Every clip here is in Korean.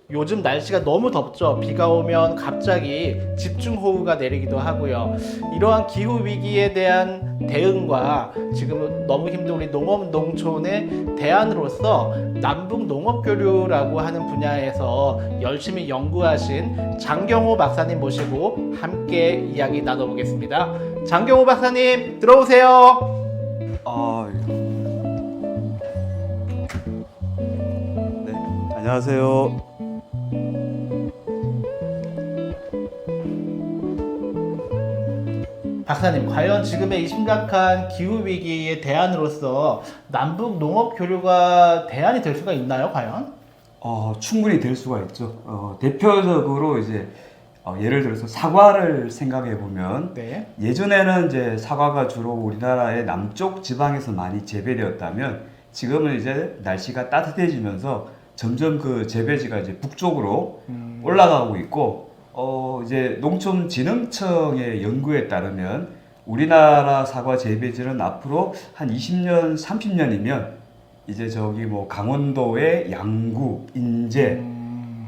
요즘 날씨가 너무 덥죠. 비가 오면 갑자기 집중호우가 내리기도 하고요. 이러한 기후 위기에 대한 대응과 지금 너무 힘든 우리 농업 농촌의 대안으로서 남북 농업교류라고 하는 분야에서 열심히 연구하신 장경호 박사님 모시고 함께 이야기 나눠보겠습니다. 장경호 박사님 들어오세요. 아, 네, 안녕하세요. 박사님, 과연 지금의 이 심각한 기후 위기의 대안으로서 남북 농업 교류가 대안이 될 수가 있나요, 과연? 충분히 될 수가 있죠. 대표적으로 이제 예를 들어서 사과를 생각해 보면 네. 예전에는 이제 사과가 주로 우리나라의 남쪽 지방에서 많이 재배되었다면 지금은 이제 날씨가 따뜻해지면서 점점 그 재배지가 이제 북쪽으로 올라가고 있고 이제 농촌진흥청의 연구에 따르면 우리나라 사과 재배지는 앞으로 한 20년, 30년이면 이제 저기 뭐 강원도의 양구, 인제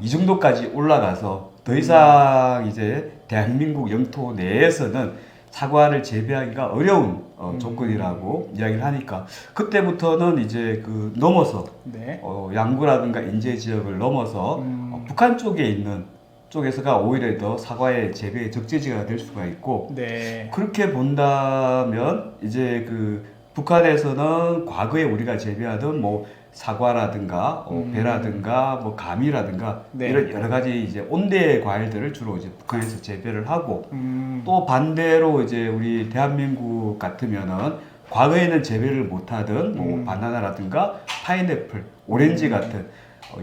이 정도까지 올라가서 더 이상 이제 대한민국 영토 내에서는 사과를 재배하기가 어려운 조건이라고 이야기를 하니까 그때부터는 이제 그 넘어서 네. 양구라든가 인제 지역을 넘어서 북한 쪽에 있는 쪽에서가 오히려 더 사과의 재배 적재지가 될 수가 있고 네. 그렇게 본다면 이제 그 북한에서는 과거에 우리가 재배하던 뭐 사과라든가 배라든가 뭐 감이라든가 네. 이런 여러 가지 이제 온대 과일들을 주로 이제 북한에서 재배를 하고 음. 또 반대로 이제 우리 대한민국 같으면은 과거에는 재배를 못하던 뭐 바나나라든가 파인애플, 오렌지 같은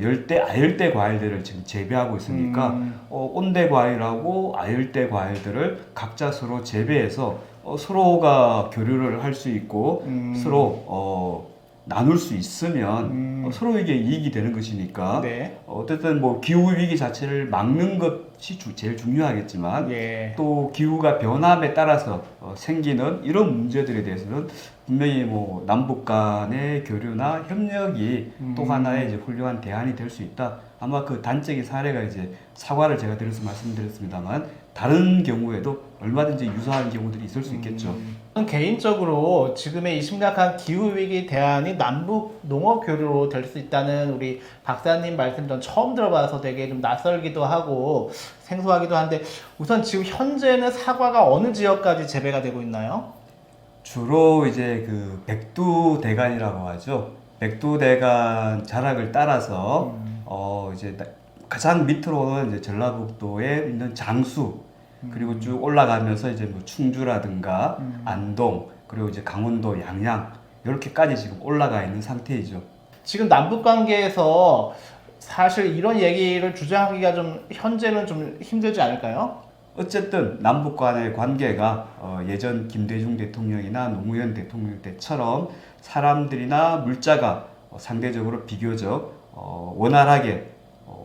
열대, 아열대 과일들을 지금 재배하고 있으니까 온대 과일하고 아열대 과일들을 각자 서로 재배해서 서로가 교류를 할 수 있고 서로 나눌 수 있으면 서로에게 이익이 되는 것이니까 네. 어쨌든 뭐 기후 위기 자체를 막는 것이 제일 중요하겠지만 예. 또 기후가 변함에 따라서 생기는 이런 문제들에 대해서는 분명히 뭐 남북 간의 교류나 협력이 또 하나의 이제 훌륭한 대안이 될 수 있다. 아마 그 단적인 사례가 이제 사과를 제가 들어서 말씀드렸습니다만 다른 경우에도 얼마든지 유사한 경우들이 있을 수 있겠죠. 저는 개인적으로 지금의 이 심각한 기후 위기 대안이 남북 농업 교류로 될 수 있다는 우리 박사님 말씀 전 처음 들어봐서 되게 좀 낯설기도 하고 생소하기도 한데 우선 지금 현재는 사과가 어느 지역까지 재배가 되고 있나요? 주로 이제 그 백두대간이라고 하죠. 백두대간 자락을 따라서 이제 가장 밑으로는 이제 전라북도에 있는 장수 그리고 쭉 올라가면서 이제 뭐 충주라든가 안동 그리고 이제 강원도 양양 이렇게까지 지금 올라가 있는 상태이죠. 지금 남북 관계에서 사실 이런 얘기를 주장하기가 좀 현재는 좀 힘들지 않을까요? 어쨌든 남북 간의 관계가 예전 김대중 대통령이나 노무현 대통령 때처럼 사람들이나 물자가 상대적으로 비교적 원활하게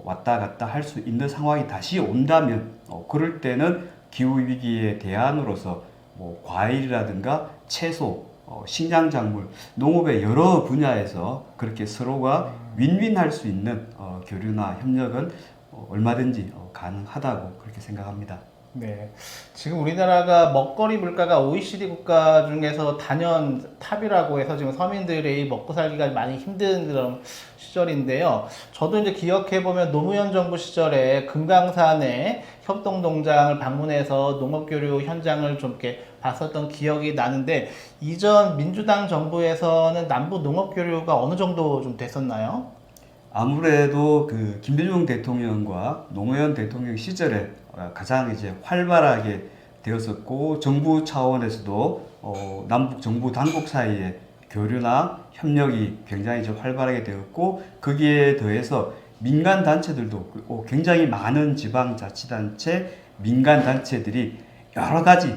왔다 갔다 할 수 있는 상황이 다시 온다면 그럴 때는 기후 위기의 대안으로서 뭐 과일이라든가 채소, 식량작물, 농업의 여러 분야에서 그렇게 서로가 윈윈할 수 있는 교류나 협력은 얼마든지 가능하다고 그렇게 생각합니다. 네. 지금 우리나라가 먹거리 물가가 OECD 국가 중에서 단연 탑이라고 해서 지금 서민들이 먹고 살기가 많이 힘든 그런 시절인데요. 저도 이제 기억해보면 노무현 정부 시절에 금강산에 협동농장을 방문해서 농업교류 현장을 좀 이렇게 봤었던 기억이 나는데 이전 민주당 정부에서는 남북 농업교류가 어느 정도 좀 됐었나요? 아무래도 그 김대중 대통령과 노무현 대통령 시절에 가장 이제 활발하게 되었었고 정부 차원에서도 남북 정부 당국 사이에 교류나 협력이 굉장히 좀 활발하게 되었고 거기에 더해서 민간 단체들도 굉장히 많은 지방자치단체 민간 단체들이 여러 가지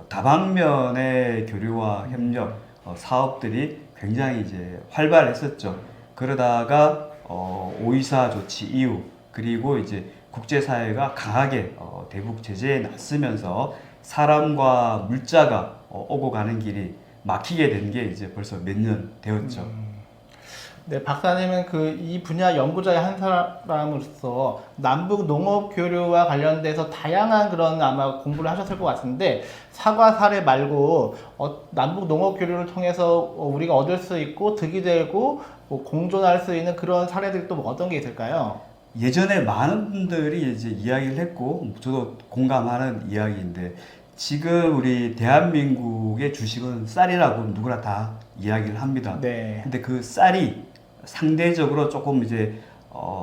다방면의 교류와 협력 사업들이 굉장히 이제 활발했었죠. 그러다가 5.24 조치 이후 그리고 이제 국제사회가 강하게 대북 제재에 나서면서 사람과 물자가 오고 가는 길이 막히게 된 게 이제 벌써 몇 년 되었죠. 네, 박사님은 그 이 분야 연구자의 한 사람으로서 남북 농업 교류와 관련돼서 다양한 그런 아마 공부를 하셨을 것 같은데 사과 사례 말고 남북 농업 교류를 통해서 우리가 얻을 수 있고 득이 되고 뭐 공존할 수 있는 그런 사례들이 또 어떤 게 있을까요? 예전에 많은 분들이 이제 이야기를 했고 저도 공감하는 이야기인데 지금 우리 대한민국의 주식은 쌀이라고 누구나 다 이야기를 합니다. 네. 근데 그 쌀이 상대적으로 조금 이제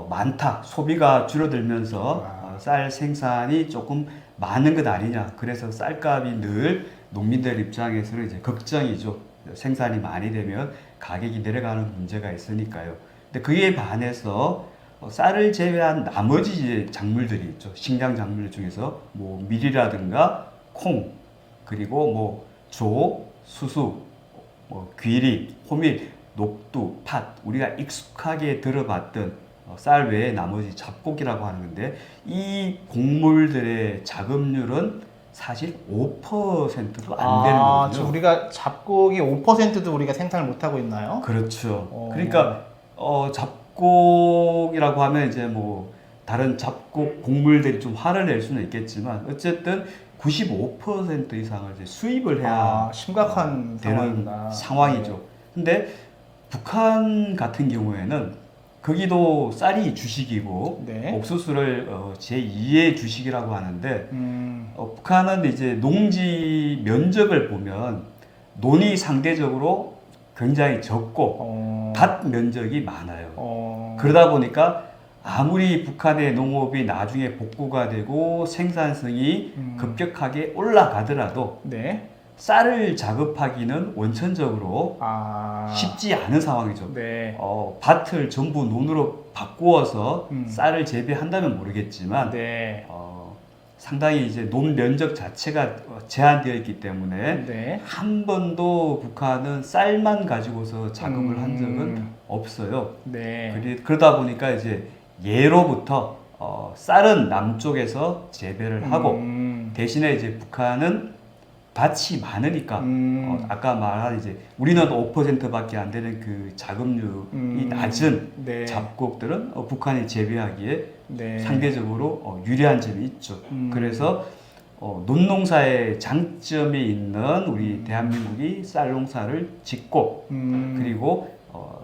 많다. 소비가 줄어들면서 쌀 생산이 조금 많은 것 아니냐. 그래서 쌀값이 늘 농민들 입장에서는 이제 걱정이죠. 생산이 많이 되면 가격이 내려가는 문제가 있으니까요. 근데 그에 반해서 쌀을 제외한 나머지 이제 작물들이 있죠. 식량 작물 중에서 뭐 밀이라든가 콩, 그리고 뭐 조, 수수, 뭐 귀리, 호밀, 녹두, 팥, 우리가 익숙하게 들어봤던 쌀 외에 나머지 잡곡이라고 하는 건데 이 곡물들의 자급률은 사실 5%도 안 되는 거거든요. 지금 우리가 잡곡이 5%도 우리가 생산을 못 하고 있나요? 그렇죠. 그러니까 잡곡이라고 하면 이제 뭐 다른 잡곡 곡물들이 좀 화를 낼 수는 있겠지만 어쨌든 95% 이상을 이제 수입을 해야 심각한 되는 상황이구나. 상황이죠. 근데 북한 같은 경우에는 거기도 쌀이 주식이고 네. 옥수수를 제2의 주식이라고 하는데 북한은 이제 농지 면적을 보면 논이 상대적으로 굉장히 적고 밭 면적이 많아요. 그러다 보니까 아무리 북한의 농업이 나중에 복구가 되고 생산성이 급격하게 올라가더라도 네. 쌀을 자급하기는 원천적으로 쉽지 않은 상황이죠. 네. 밭을 전부 논으로 바꾸어서 쌀을 재배한다면 모르겠지만 네. 상당히 이제 논 면적 자체가 제한되어 있기 때문에 네. 한 번도 북한은 쌀만 가지고서 작업을 한 적은 없어요. 네. 그러다 보니까 이제 예로부터 쌀은 남쪽에서 재배를 하고 대신에 이제 북한은 밭이 많으니까 아까 말한 이제 우리는 5%밖에 안 되는 그 자급률이 낮은 네. 잡곡들은 북한이 재배하기에 네. 상대적으로 유리한 점이 있죠. 그래서 논농사의 장점이 있는 우리 대한민국이 쌀 농사를 짓고 그리고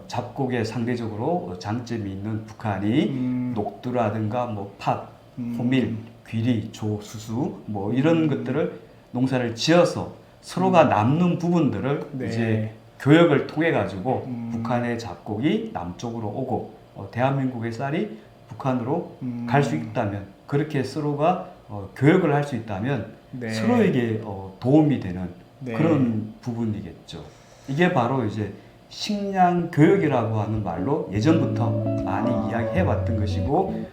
잡곡에 상대적으로 장점이 있는 북한이 녹두라든가 뭐 팥, 호밀, 귀리, 조, 수수 뭐 이런 것들을 농사를 지어서 서로가 남는 부분들을 네. 이제 교역을 통해 가지고 북한의 잡곡이 남쪽으로 오고 대한민국의 쌀이 북한으로 갈 수 있다면 그렇게 서로가 교역을 할 수 있다면 네. 서로에게 도움이 되는 네. 그런 부분이겠죠. 이게 바로 이제 식량 교육이라고 하는 말로 예전부터 많이 이야기해 왔던 것이고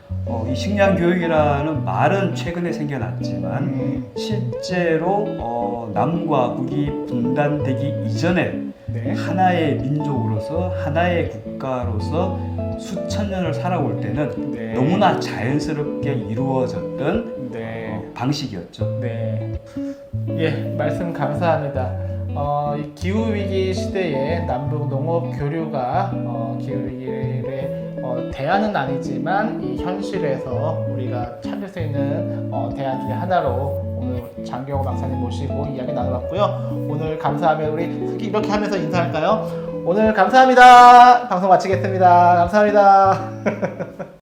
이 식량 교육이라는 말은 최근에 생겨났지만 실제로 남과 북이 분단되기 이전에 네. 하나의 민족으로서 하나의 국가로서 수천 년을 살아올 때는 네. 너무나 자연스럽게 이루어졌던 네. 방식이었죠. 네. 예, 말씀 감사합니다. 이 기후 위기 시대에 남북 농업 교류가 기후 위기를 대안은 아니지만 이 현실에서 우리가 찾을 수 있는 대안 중에 하나로 오늘 장경호 박사님 모시고 이야기 나눠봤고요. 오늘 감사하면 우리 이렇게 하면서 인사할까요? 오늘 감사합니다. 방송 마치겠습니다. 감사합니다.